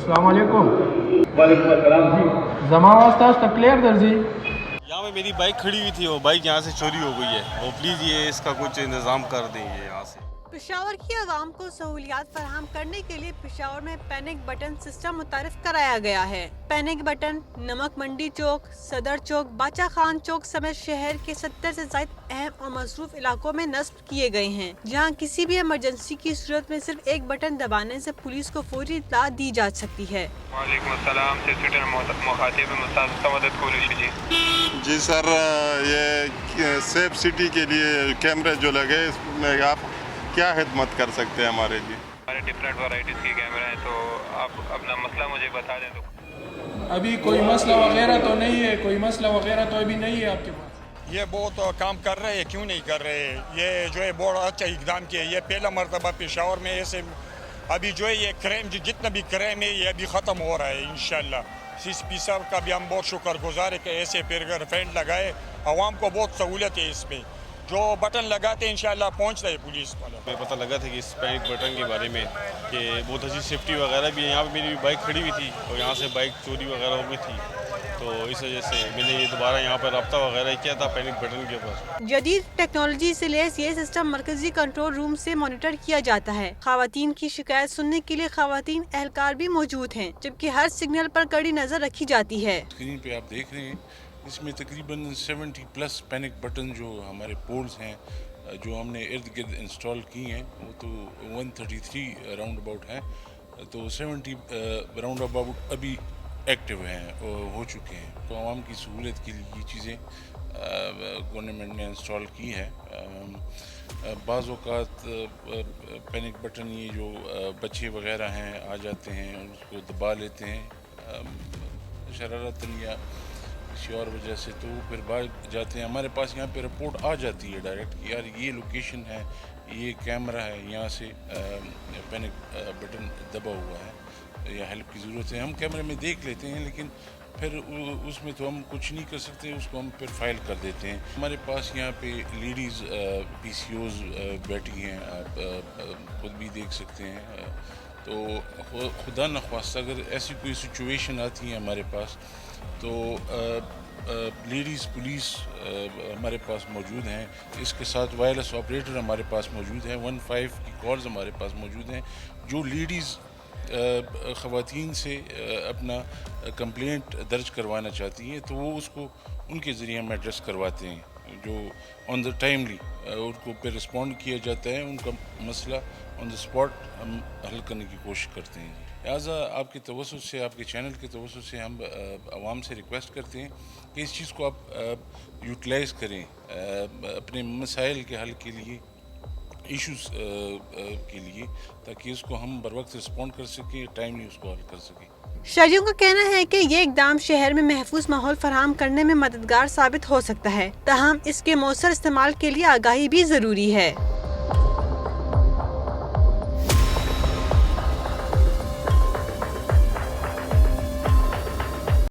अस्सलाम वालेकुम। वालेकुम अस्सलाम जी। जमा वास्ता तक क्लियर दर्जी। यहाँ पे मेरी बाइक खड़ी हुई थी, वो बाइक यहाँ से चोरी हो गई है, वो प्लीज़ ये इसका कुछ इंतज़ाम कर दें ये यहाँ से। पेशावर की आवाम को सहूलियात फराहम करने के लिए पेशावर में पैनिक बटन सिस्टम मुतारिफ कराया गया है। पैनिक बटन नमक मंडी चौक, सदर चौक, बाचा खान चौक समेत शहर के 70 से ज़ायद अहम और मसरूफ इलाकों में नस्ब किए गए हैं, जहाँ किसी भी इमरजेंसी की सूरत में सिर्फ एक बटन दबाने से पुलिस को फौरी इत्तला दी जा सकती है। जी सर, ये सेफ सिटी के लिए कैमरे जो लगे, इसमें आप क्या खिदमत कर सकते हैं हमारे लिए? हमारे डिफरेंट वैरायटीज़ के कैमरे हैं, तो आप अपना मसला मुझे बता दें। तो अभी कोई मसला वगैरह तो नहीं है, कोई मसला वगैरह तो अभी नहीं है आपके पास? ये बहुत काम कर रहे हैं, क्यों नहीं कर रहे? ये जो है बहुत अच्छा इकदाम किया। ये पहला मरतबा पेशावर में ऐसे अभी जो है ये क्राइम जितना भी क्राइम है ये अभी ख़त्म हो रहा है इंशाल्लाह। CCP साहब का भी हम बहुत शुक्रगुजार है कि ऐसे फिर फैंड लगाए, आवाम को बहुत सहूलत है इसमें। जो बटन लगाते हैं इंशाल्लाह पहुँच रहे पुलिस वाला। मुझे पता लगा था कि इस पैनिक बटन के बारे में कि बहुत अच्छी सेफ्टी वगैरह भी है। यहाँ पे मेरी बाइक खड़ी हुई थी और यहाँ से बाइक चोरी वगैरह हो गई थी, तो इस वजह से मैंने ये दोबारा यहाँ पर रब्ता वगैरह किया था पैनिक बटन के ऊपर। जदीद टेक्नोलॉजी से लैस ये सिस्टम मरकजी कंट्रोल रूम से मॉनिटर किया जाता है। खवातीन की शिकायत सुनने के लिए खवातीन एहलकार भी मौजूद हैं, जबकि हर सिग्नल पर कड़ी नजर रखी जाती है। स्क्रीन पे आप देख रहे हैं, इसमें तकरीबन 70+ पैनिक बटन जो हमारे पोल्स हैं जो हमने इर्द गिर्द इंस्टॉल की हैं, वो तो 133 राउंड अबाउट हैं, तो 70 राउंड अबाउट अभी एक्टिव हैं, हो चुके हैं। तो आवाम की सहूलत के लिए ये चीज़ें गवर्नमेंट ने इंस्टॉल की है। बाज़ औक़ात पैनिक बटन ये जो बच्चे वगैरह हैं आ जाते हैं, उसको दबा लेते हैं शरारतन या किसी और वजह से, तो फिर भाग जाते हैं। हमारे पास यहाँ पे रिपोर्ट आ जाती है डायरेक्ट कि यार ये लोकेशन है, ये कैमरा है, यहाँ से पैनिक बटन दबा हुआ है या हेल्प की ज़रूरत है। हम कैमरे में देख लेते हैं, लेकिन फिर उसमें तो हम कुछ नहीं कर सकते, उसको हम फिर फाइल कर देते हैं। हमारे पास यहाँ पे लेडीज़ PCOs बैठी हैं, आप खुद भी देख सकते हैं। तो खुदा न ख्वास्ता अगर ऐसी कोई सिचुएशन आती है हमारे पास, तो लेडीज़ पुलिस हमारे पास मौजूद हैं। इसके साथ वायरलेस ऑपरेटर हमारे पास मौजूद हैं। 15 की कॉल्स हमारे पास मौजूद हैं। जो लेडीज़ ख़वातीन से अपना कंप्लेंट दर्ज करवाना चाहती हैं, तो वो उसको उनके ज़रिए हम एड्रेस करवाते हैं, जो ऑन द टाइमली उनको पे रिस्पॉन्ड किया जाता है। उनका मसला ऑन द स्पॉट हम हल करने की कोशिश करते हैं। लिहाजा आपके तवज्जुह से, आपके चैनल के तवज्जुह से हम आवाम से रिक्वेस्ट करते हैं कि इस चीज़ को आप यूटिलाइज़ करें अपने मसाइल के हल के लिए, इश्यूज़ के लिए, ताकि उसको हम बर वक्त रिस्पॉन्ड कर सकें, टाइमली उसको हल कर सकें। शहरियों का कहना है कि ये इकदाम शहर में महफूज माहौल फराहम करने में मददगार साबित हो सकता है, ताहम इसके मौसर इस्तेमाल के लिए आगाही भी जरूरी है।